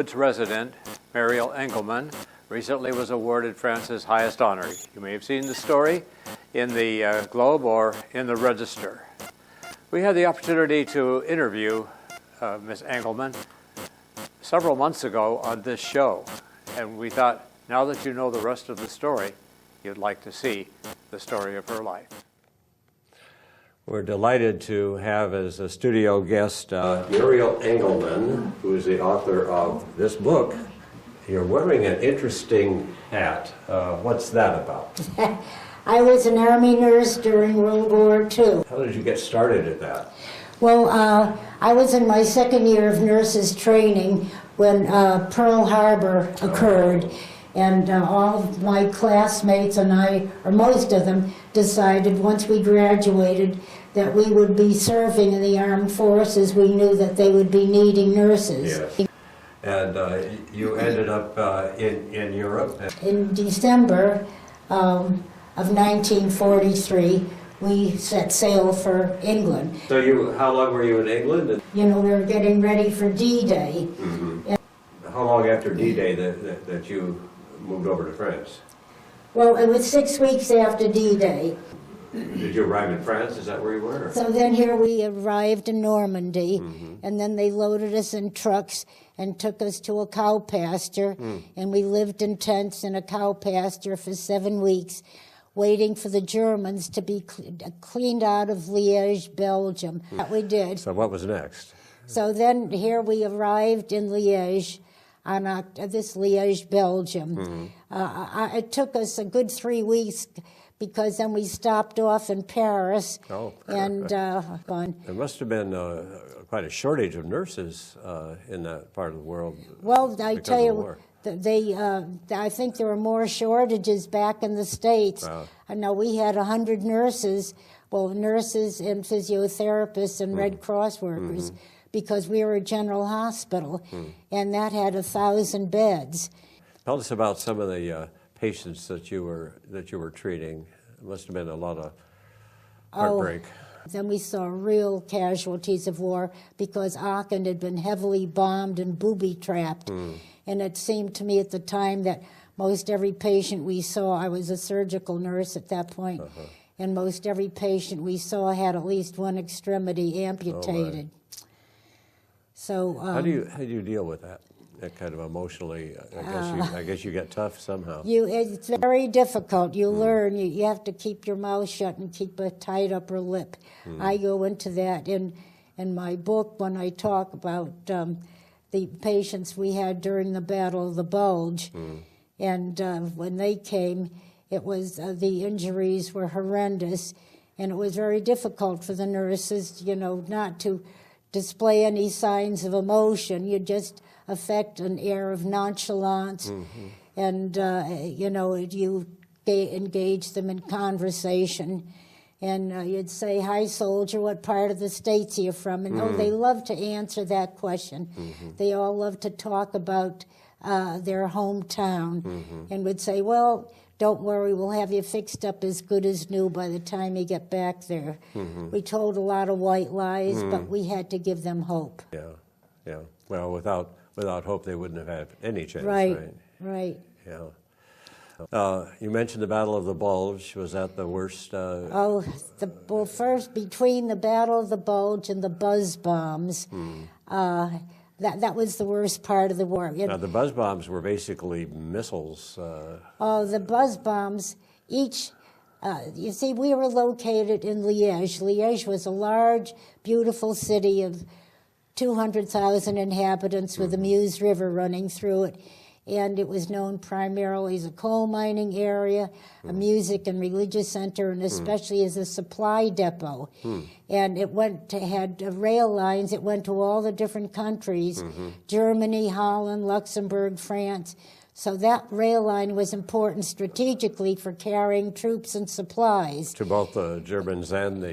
Woods resident, Mariel Engelman, recently was awarded France's highest honor. You may have seen the story in the Globe or in the Register. We had the opportunity to interview Ms. Engelman several months ago on this show, and we thought, now that you know the rest of the story, you'd like to see the story of her life. We're delighted to have as a studio guest Mariel Engelman, who is the author of this book. You're wearing an interesting hat. What's that about? I was an Army nurse during World War II. How did you get started at that? Well, I was in my second year of nurses training when Pearl Harbor occurred. And all of my classmates and I, or most of them, decided once we graduated that we would be serving in the armed forces. We knew that they would be needing nurses. Yes. And you ended up in Europe? In December of 1943, we set sail for England. So how long were you in England? You know, we were getting ready for D-Day. Mm-hmm. How long after D-Day that you moved over to France? Well, it was 6 weeks after D-Day. Did you arrive in France? Is that where you were? So then here we arrived in Normandy, and then they loaded us in trucks and took us to a cow pasture, and we lived in tents in a cow pasture for 7 weeks, waiting for the Germans to be cleaned out of Liège, Belgium. That we did. So what was next? So then here we arrived in Liège, on this Liège, Belgium. It took us a good 3 weeks because then we stopped off in Paris. Oh. And gone. There must have been quite a shortage of nurses in that part of the world. Well, I tell you, I think there were more shortages back in the States. Wow. I know we had 100 nurses, well, nurses and physiotherapists and Red Cross workers, because we were a general hospital, and that had 1,000 beds. Tell us about some of the patients that you were treating. It must have been a lot of heartbreak. Then we saw real casualties of war because Aachen had been heavily bombed and booby-trapped. And it seemed to me at the time that most every patient we saw, I was a surgical nurse at that point, and most every patient we saw had at least one extremity amputated. So how do you deal with that? That kind of emotionally, I guess you get tough somehow. It's very difficult. You learn. You have to keep your mouth shut and keep a tight upper lip. I go into that in my book when I talk about the patients we had during the Battle of the Bulge. And when they came, it was the injuries were horrendous, and it was very difficult for the nurses, not to display any signs of emotion. You just affect an air of nonchalance, and you engage them in conversation, and you'd say, "Hi, soldier, what part of the States are you from?" And they love to answer that question. They all love to talk about their hometown, and would say, "Well, don't worry, we'll have you fixed up as good as new by the time you get back there." We told a lot of white lies, but we had to give them hope. Yeah. Well, without hope, they wouldn't have had any chance. Right. Yeah. You mentioned the Battle of the Bulge. Was that the worst? First, between the Battle of the Bulge and the buzz bombs, that was the worst part of the war. Now, the buzz bombs were basically missiles. The buzz bombs, each, you see, we were located in Liège. Liège was a large, beautiful city of 200,000 inhabitants with the Meuse River running through it. And it was known primarily as a coal mining area, a music and religious center, and especially as a supply depot. And it had rail lines. It went to all the different countries, Germany, Holland, Luxembourg, France. So that rail line was important strategically for carrying troops and supplies. To both the Germans and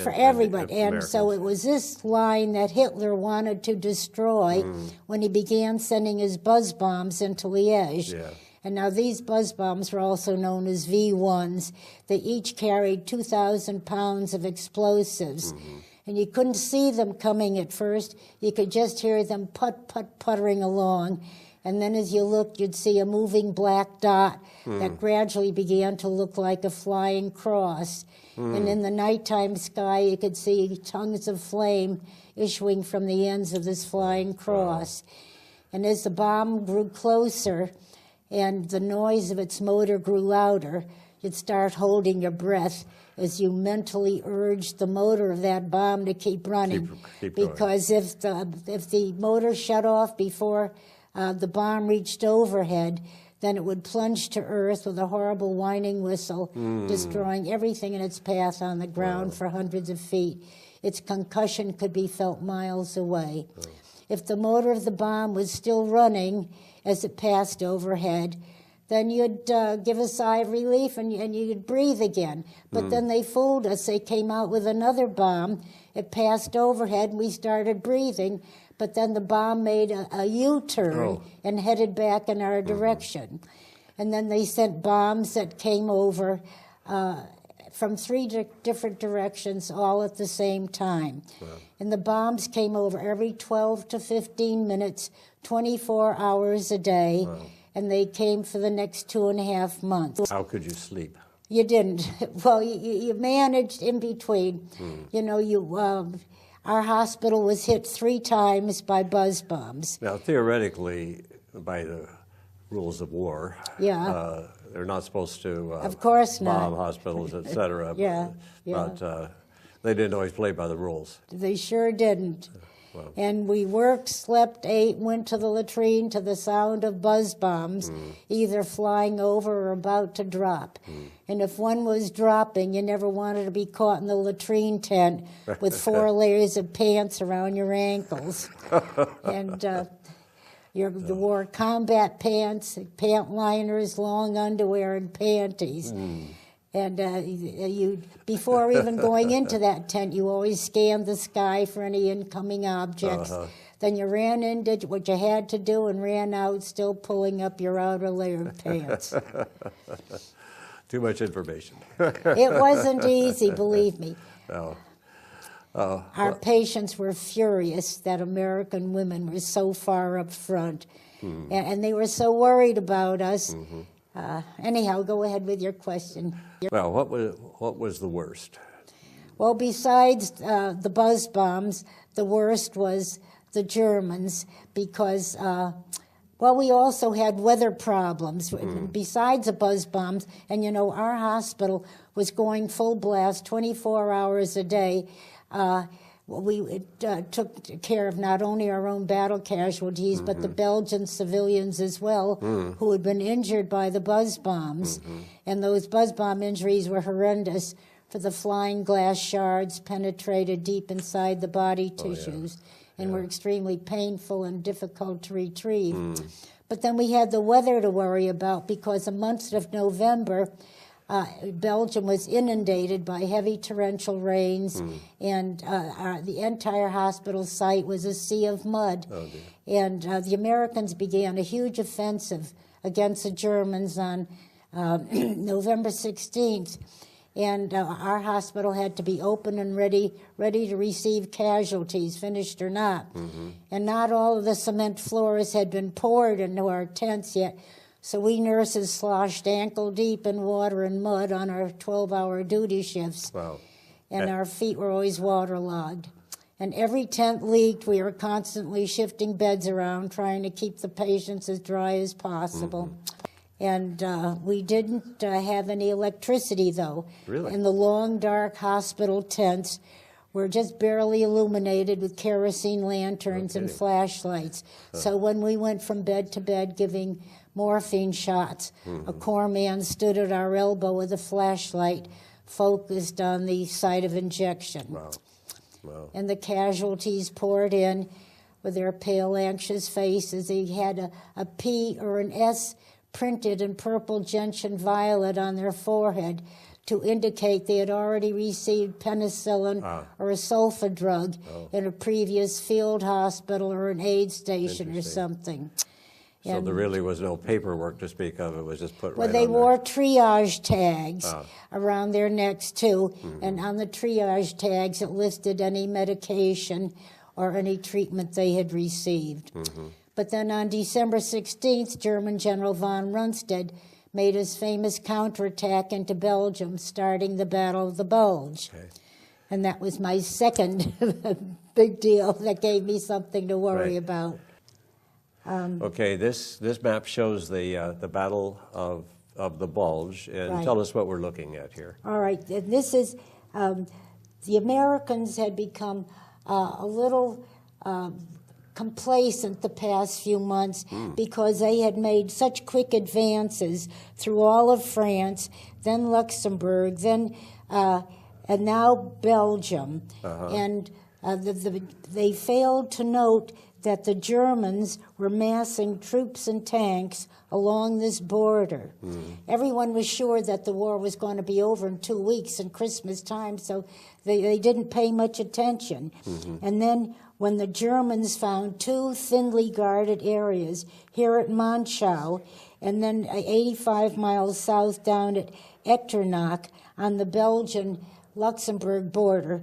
for everybody. And so it was this line that Hitler wanted to destroy when he began sending his buzz bombs into Liège. Yeah. And now these buzz bombs were also known as V1s. They each carried 2,000 pounds of explosives. And you couldn't see them coming at first. You could just hear them puttering along. And then as you looked, you'd see a moving black dot that gradually began to look like a flying cross. And in the nighttime sky, you could see tongues of flame issuing from the ends of this flying cross. And as the bomb grew closer and the noise of its motor grew louder, you'd start holding your breath as you mentally urged the motor of that bomb to keep running. Keep going. Because if the motor shut off before the bomb reached overhead, then it would plunge to earth with a horrible whining whistle, destroying everything in its path on the ground for hundreds of feet. Its concussion could be felt miles away. If the motor of the bomb was still running as it passed overhead, then you'd give a sigh of relief and you'd breathe again. But then they fooled us. They came out with another bomb. It passed overhead and we started breathing. But then the bomb made a U-turn and headed back in our direction. And then they sent bombs that came over from three different directions all at the same time. Wow. And the bombs came over every 12 to 15 minutes, 24 hours a day. Wow. And they came for the next 2.5 months. How could you sleep? You didn't. Well, you managed in between. You know, our hospital was hit 3 times by buzz bombs. Now, theoretically, by the rules of war, they're not supposed to of course not. bomb hospitals, et cetera. But they didn't always play by the rules. They sure didn't. Wow. And we worked, slept, ate, went to the latrine to the sound of buzz bombs, either flying over or about to drop. And if one was dropping, you never wanted to be caught in the latrine tent with 4 layers of pants around your ankles. And you wore combat pants, pant liners, long underwear, and panties. And you, before even going into that tent, you always scanned the sky for any incoming objects. Then you ran in, did what you had to do, and ran out, still pulling up your outer layer of pants. Too much information. It wasn't easy, believe me. No. Our patients were furious that American women were so far up front, and they were so worried about us. Anyhow, go ahead with your question. Well, what was the worst? Well, besides the buzz bombs, the worst was the Germans because, well, we also had weather problems besides the buzz bombs. And, you know, our hospital was going full blast 24 hours a day. We took care of not only our own battle casualties, but the Belgian civilians as well, who had been injured by the buzz bombs. And those buzz bomb injuries were horrendous, for the flying glass shards penetrated deep inside the body tissues and were extremely painful and difficult to retrieve. But then we had the weather to worry about, because the month of November, Belgium was inundated by heavy torrential rains, and the entire hospital site was a sea of mud. And the Americans began a huge offensive against the Germans on November 16th. And our hospital had to be open and ready to receive casualties, finished or not. And not all of the cement floors had been poured into our tents yet. So we nurses sloshed ankle deep in water and mud on our 12-hour duty shifts. Wow. And our feet were always waterlogged. And every tent leaked. We were constantly shifting beds around, trying to keep the patients as dry as possible. And we didn't have any electricity, though. Really? And the long, dark hospital tents were just barely illuminated with kerosene lanterns and flashlights. So when we went from bed to bed giving morphine shots, a corpsman stood at our elbow with a flashlight focused on the site of injection. Wow. And the casualties poured in with their pale, anxious faces. They had a P or an S printed in purple gentian violet on their forehead to indicate they had already received penicillin or a sulfa drug in a previous field hospital or an aid station or something. So there really was no paperwork to speak of. It was just put Well, right they on there. wore triage tags around their necks, too. And on the triage tags, it listed any medication or any treatment they had received. But then on December 16th, German General von Rundstedt made his famous counterattack into Belgium, starting the Battle of the Bulge. Okay. And that was my second big deal that gave me something to worry Right. about. Okay, this map shows the Battle of the Bulge, and Right. tell us what we're looking at here. All right, and this is, the Americans had become a little complacent the past few months because they had made such quick advances through all of France, then Luxembourg, then and now Belgium. And they failed to note that the Germans were massing troops and tanks along this border. Everyone was sure that the war was going to be over in 2 weeks in Christmas time, so they didn't pay much attention. And then when the Germans found two thinly guarded areas here at Monschau, and then 85 miles south down at Echternach on the Belgian-Luxembourg border,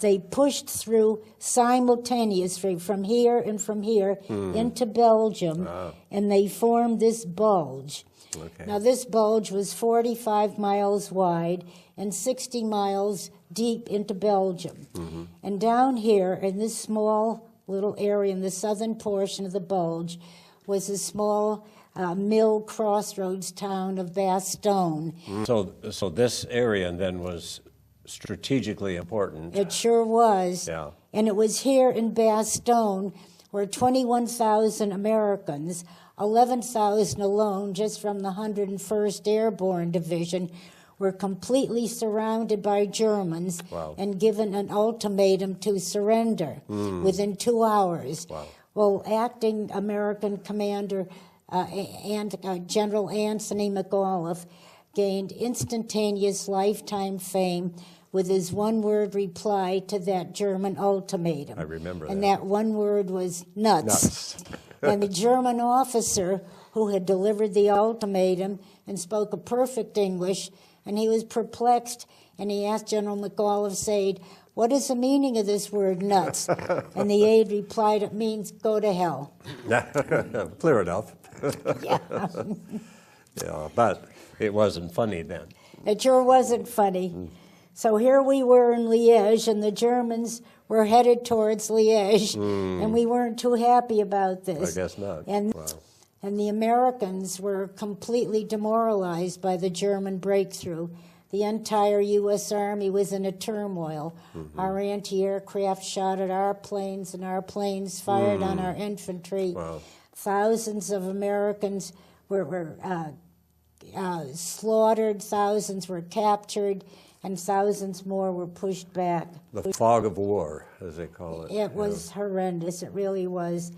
they pushed through simultaneously from here and from here into Belgium, and they formed this bulge. Okay. Now, this bulge was 45 miles wide and 60 miles deep into Belgium. And down here, in this small little area in the southern portion of the bulge, was a small mill crossroads town of Bastogne. So this area then was strategically important. It sure was. Yeah. And it was here in Bastogne where 21,000 Americans, 11,000 alone just from the 101st Airborne Division, were completely surrounded by Germans and given an ultimatum to surrender within 2 hours. Well, acting American commander General Anthony McAuliffe gained instantaneous lifetime fame with his one-word reply to that German ultimatum. I remember and that. that one word was nuts. And the German officer who had delivered the ultimatum and spoke a perfect English, and he was perplexed, and he asked General McAuliffe, saying, "What is the meaning of this word, nuts?" And the aide replied, "It means go to hell." Clear enough. Yeah. Yeah, but it wasn't funny then. It sure wasn't funny. So here we were in Liège, and the Germans were headed towards Liège, and we weren't too happy about this. I guess not. And, Wow. and the Americans were completely demoralized by the German breakthrough. The entire U.S. Army was in a turmoil. Our anti-aircraft shot at our planes, and our planes fired on our infantry. Wow. Thousands of Americans were slaughtered, thousands were captured, and thousands more were pushed back. The fog of war, as they call it. It was horrendous, it really was.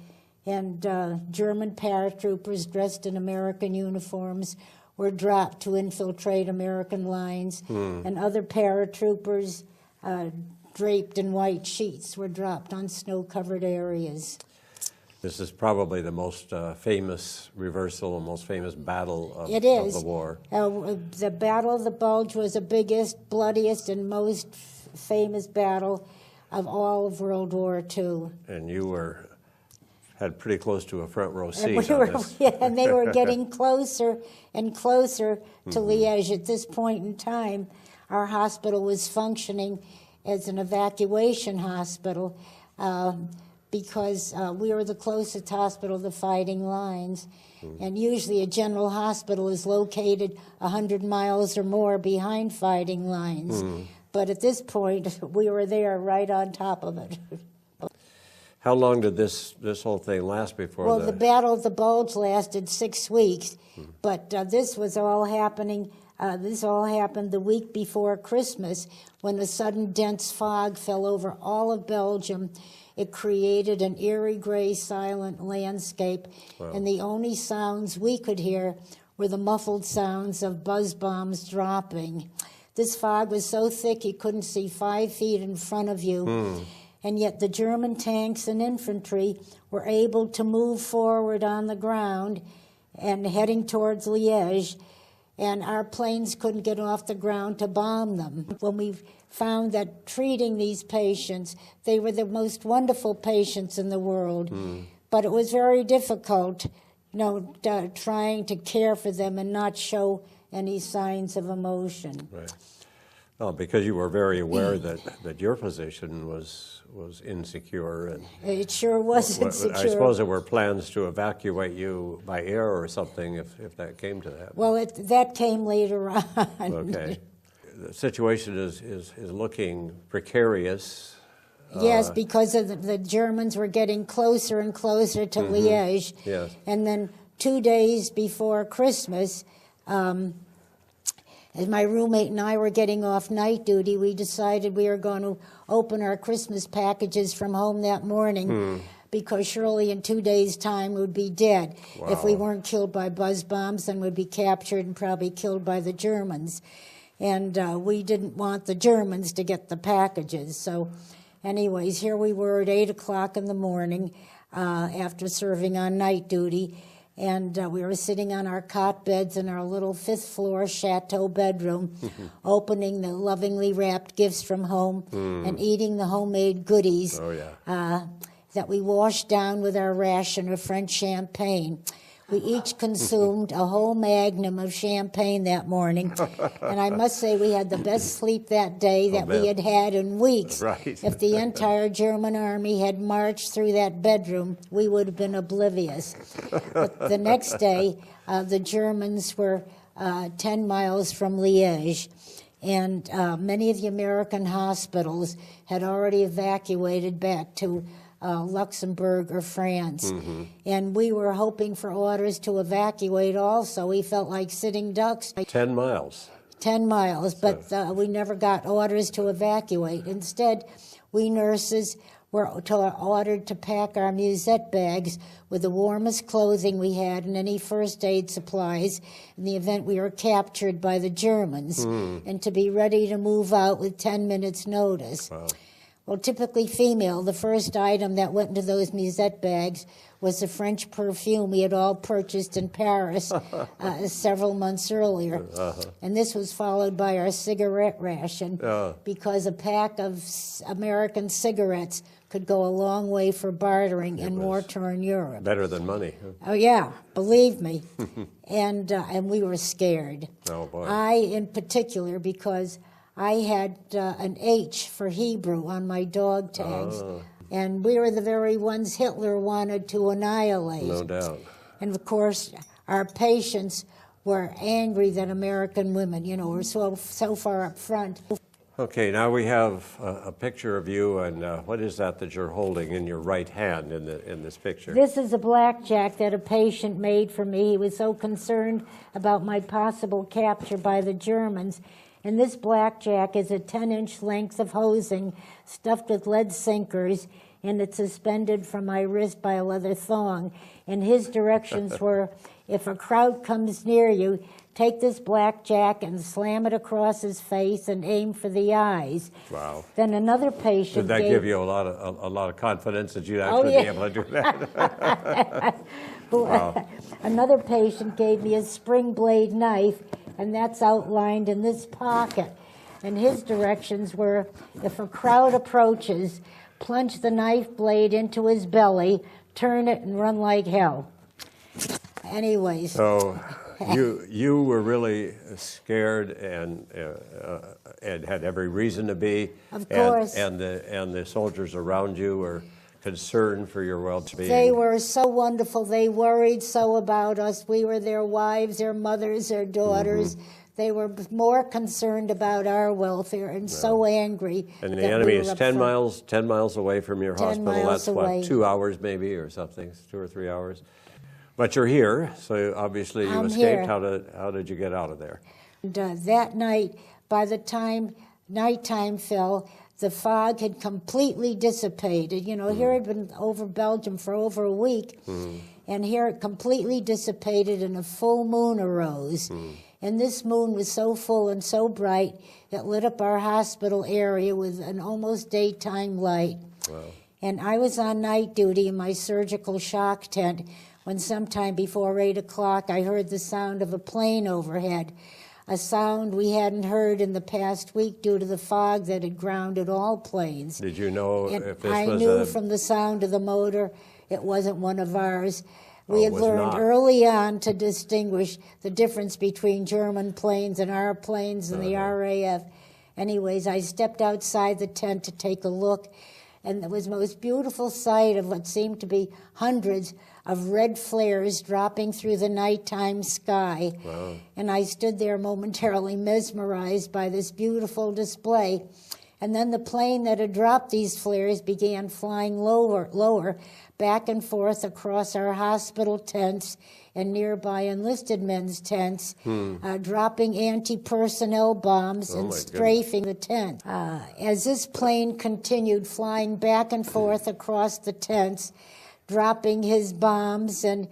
And German paratroopers dressed in American uniforms were dropped to infiltrate American lines, and other paratroopers draped in white sheets were dropped on snow-covered areas. This is probably the most famous reversal, the most famous battle of It is. the war. The Battle of the Bulge was the biggest, bloodiest, and most famous battle of all of World War II. And you had pretty close to a front row seat And, on this. and they were getting closer and closer to Liège. At this point in time, our hospital was functioning as an evacuation hospital because we were the closest hospital to fighting lines. And usually a general hospital is located 100 miles or more behind fighting lines. But at this point, we were there right on top of it. How long did this whole thing last before Well, the Battle of the Bulge lasted 6 weeks, but this was all happening. This all happened the week before Christmas, when a sudden dense fog fell over all of Belgium. It created an eerie, gray, silent landscape, and the only sounds we could hear were the muffled sounds of buzz bombs dropping. This fog was so thick you couldn't see 5 feet in front of you. and yet the German tanks and infantry were able to move forward on the ground and heading towards Liège, and our planes couldn't get off the ground to bomb them. When we found that treating these patients, they were the most wonderful patients in the world, but it was very difficult, trying to care for them and not show any signs of emotion. Right. Well, because you were very aware that your position was insecure. And it sure was insecure. I suppose there were plans to evacuate you by air or something if that came to that. Well, that came later on. Okay. The situation is looking precarious. Yes, because of the Germans were getting closer and closer to Liège. Yes. And then 2 days before Christmas, as my roommate and I were getting off night duty, we decided we were going to open our Christmas packages from home that morning because surely in 2 days' time we'd be dead. Wow. If we weren't killed by buzz bombs, then we'd be captured and probably killed by the Germans. And we didn't want the Germans to get the packages. So anyways, here we were at 8 o'clock in the morning after serving on night duty. And we were sitting on our cot beds in our little 5th floor chateau bedroom, opening the lovingly wrapped gifts from home and eating the homemade goodies that we washed down with our ration of French champagne. We each consumed a whole magnum of champagne that morning, and I must say we had the best sleep that day that we had had in weeks. Right. If the entire German army had marched through that bedroom, we would have been oblivious. But the next day, the Germans were 10 miles from Liège, and many of the American hospitals had already evacuated back to Luxembourg or France. And we were hoping for orders to evacuate also. We felt like sitting ducks. 10 miles. 10 miles, but we never got orders to evacuate. Instead, we nurses were ordered to pack our musette bags with the warmest clothing we had and any first aid supplies in the event we were captured by the Germans, and to be ready to move out with 10 minutes' notice. Wow. Well, typically female, the first item that went into those musette bags was the French perfume we had all purchased in Paris several months earlier. And this was followed by our cigarette ration, because a pack of American cigarettes could go a long way for bartering in war-torn Europe. Better than money. Oh, yeah, believe me. And we were scared. Oh, boy. I, in particular, because I had an H for Hebrew on my dog tags, and we were the very ones Hitler wanted to annihilate. No doubt. And of course, our patients were angry that American women, were so far up front. Okay, now we have a picture of you, and what is that you're holding in your right hand in this picture? This is a blackjack that a patient made for me. He was so concerned about my possible capture by the Germans. And this blackjack is a 10-inch length of hosing stuffed with lead sinkers, and it's suspended from my wrist by a leather thong. And his directions were, if a crowd comes near you, take this blackjack and slam it across his face and aim for the eyes. Wow. Then another patient Did that give you a lot of confidence that you'd actually be able to do that? Wow. Another patient gave me a spring blade knife, and that's outlined in this pocket. And his directions were, if a crowd approaches, plunge the knife blade into his belly, turn it, and run like hell. Anyways. So you were really scared and had every reason to be. Of course. And the soldiers around you were concerned for your well-being. They were so wonderful. They worried so about us. We were their wives, their mothers, their daughters. They were more concerned about our welfare and so angry. And the enemy is 10 miles away from your 10 hospital. miles That's away. what, 2 hours maybe or something, 2 or 3 hours. But you're here, so obviously you escaped. Here. How did you get out of there? And that night, by the time nighttime fell, the fog had completely dissipated. Here I'd been over Belgium for over a week, and here it completely dissipated and a full moon arose. And this moon was so full and so bright, it lit up our hospital area with an almost daytime light. Wow. And I was on night duty in my surgical shock tent when sometime before 8 o'clock I heard the sound of a plane overhead, a sound we hadn't heard in the past week due to the fog that had grounded all planes. Did you know And if this I was knew a... from the sound of the motor it wasn't one of ours. Oh, We it had was learned not. early on to distinguish the difference between German planes and our planes and the RAF. Anyways, I stepped outside the tent to take a look, and it was the most beautiful sight of what seemed to be hundreds of red flares dropping through the nighttime sky. Wow. And I stood there momentarily mesmerized by this beautiful display. And then the plane that had dropped these flares began flying lower, back and forth across our hospital tents and nearby enlisted men's tents, dropping anti-personnel bombs Oh, and my strafing the tent. As this plane continued flying back and forth across the tents, dropping his bombs and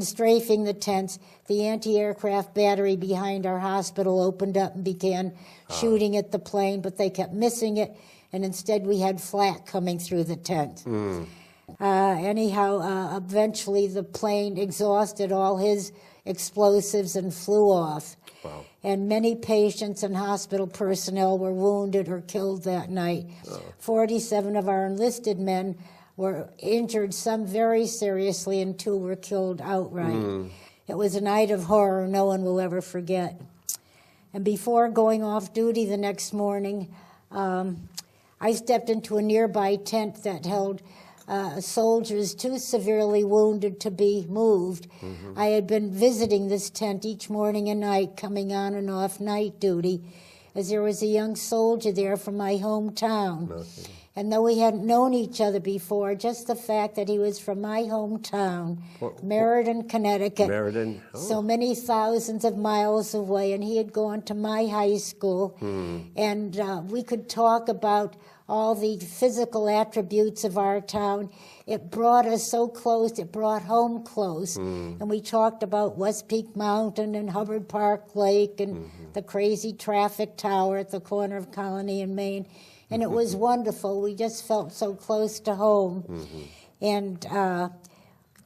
strafing the tents, the anti-aircraft battery behind our hospital opened up and began shooting at the plane, but they kept missing it, and instead we had flak coming through the tent. Eventually the plane exhausted all his explosives and flew off. Wow. And many patients and hospital personnel were wounded or killed that night. 47 of our enlisted men were injured, some very seriously, and 2 were killed outright. It was a night of horror no one will ever forget. And before going off duty the next morning, I stepped into a nearby tent that held soldiers too severely wounded to be moved. I had been visiting this tent each morning and night, coming on and off night duty, as there was a young soldier there from my hometown. Okay. And though we hadn't known each other before, just the fact that he was from my hometown, Meriden, Connecticut, Meriden? Oh. so many thousands of miles away, and he had gone to my high school, and we could talk about all the physical attributes of our town. It brought us so close, it brought home close. And we talked about West Peak Mountain and Hubbard Park Lake and the crazy traffic tower at the corner of Colony and Main. And it was wonderful. We just felt so close to home. And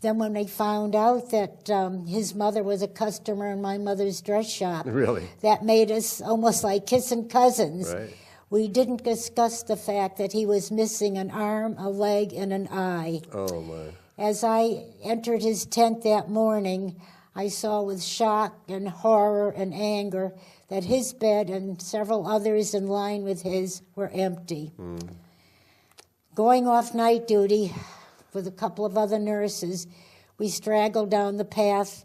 then when they found out that his mother was a customer in my mother's dress shop, Really? that made us almost like kissing cousins. Right. We didn't discuss the fact that he was missing an arm, a leg, and an eye. Oh, my. As I entered his tent that morning, I saw with shock and horror and anger that his bed and several others in line with his were empty. Going off night duty with a couple of other nurses, we straggled down the path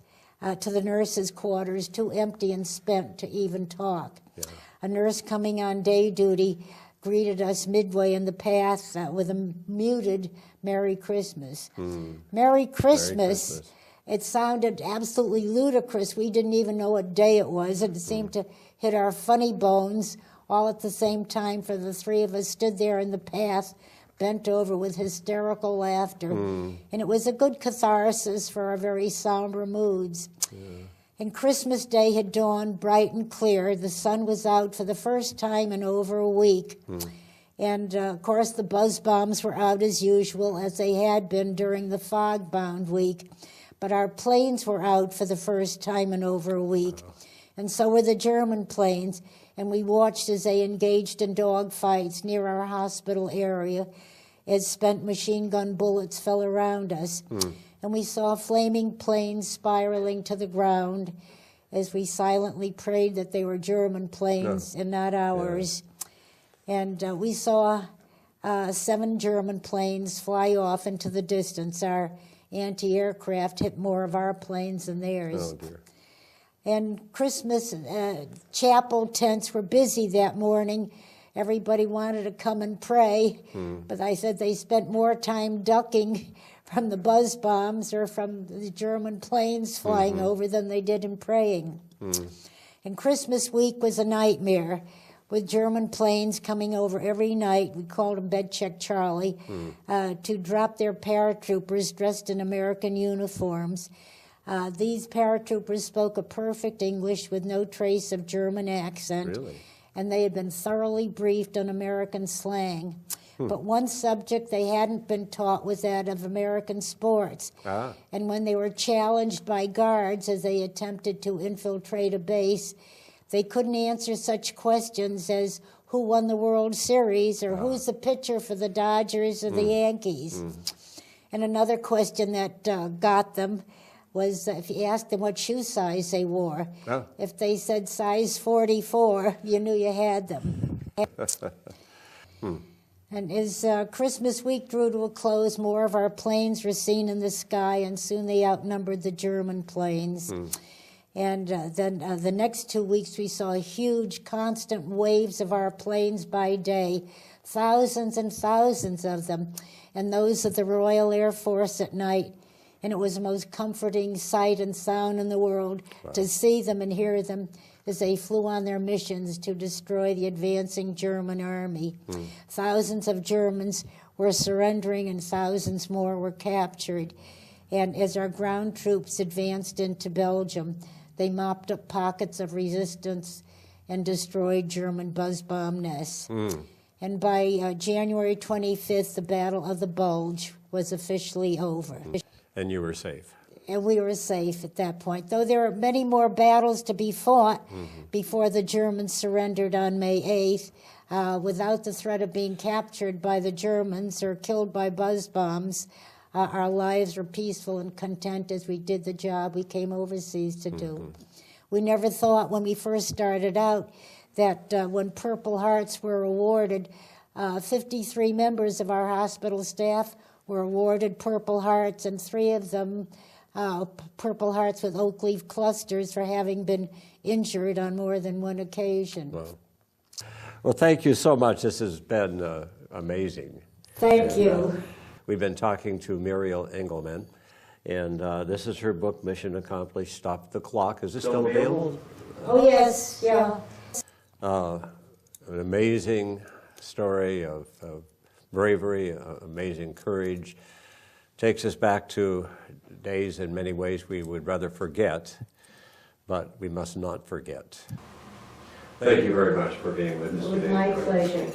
to the nurses' quarters, too empty and spent to even talk. Yeah. A nurse coming on day duty greeted us midway in the path with a muted Merry Christmas. Merry Christmas. It sounded absolutely ludicrous. We didn't even know what day it was. It seemed to hit our funny bones all at the same time, for the 3 of us stood there in the path, bent over with hysterical laughter. And it was a good catharsis for our very somber moods. And Christmas Day had dawned bright and clear. The sun was out for the first time in over a week. And, of course, the buzz bombs were out as usual, as they had been during the fog-bound week. But our planes were out for the first time in over a week. And so were the German planes. And we watched as they engaged in dogfights near our hospital area as spent machine gun bullets fell around us. And we saw flaming planes spiraling to the ground as we silently prayed that they were German planes and not ours. And we saw 7 German planes fly off into the distance. Our anti-aircraft hit more of our planes than theirs. Oh, dear. And Christmas chapel tents were busy that morning. Everybody wanted to come and pray, but I said they spent more time ducking from the buzz bombs or from the German planes flying over than they did in praying. And Christmas week was a nightmare, with German planes coming over every night. We called them Bed Check Charlie, to drop their paratroopers dressed in American uniforms. These paratroopers spoke a perfect English with no trace of German accent. Really? And they had been thoroughly briefed on American slang. But one subject they hadn't been taught was that of American sports. And when they were challenged by guards as they attempted to infiltrate a base, they couldn't answer such questions as who won the World Series or who's the pitcher for the Dodgers or the Yankees. And another question that got them was if you asked them what shoe size they wore. If they said size 44, you knew you had them. And as Christmas week drew to a close, more of our planes were seen in the sky, and soon they outnumbered the German planes. And then the next 2 weeks, we saw huge, constant waves of our planes by day, thousands and thousands of them, and those of the Royal Air Force at night. And it was the most comforting sight and sound in the world to see them and hear them as they flew on their missions to destroy the advancing German army. Thousands of Germans were surrendering and thousands more were captured. And as our ground troops advanced into Belgium, they mopped up pockets of resistance and destroyed German buzz bomb nests. And by January 25th, the Battle of the Bulge was officially over. And you were safe. And we were safe at that point, though there are many more battles to be fought before the Germans surrendered on May 8th. Without the threat of being captured by the Germans or killed by buzz bombs, our lives were peaceful and content as we did the job we came overseas to do. We never thought when we first started out that when Purple Hearts were awarded, 53 members of our hospital staff were awarded Purple Hearts, and 3 of them Purple Hearts with oak leaf clusters for having been injured on more than one occasion. Well, thank you so much. This has been amazing. Thank you. We've been talking to Muriel Engelman, and this is her book, Mission Accomplished, Stop the Clock. Is this still available? Oh, yes, yeah. An amazing story of bravery, amazing courage. Takes us back to days in many ways we would rather forget, but we must not forget. Thank you very much for being with us today. It was my pleasure.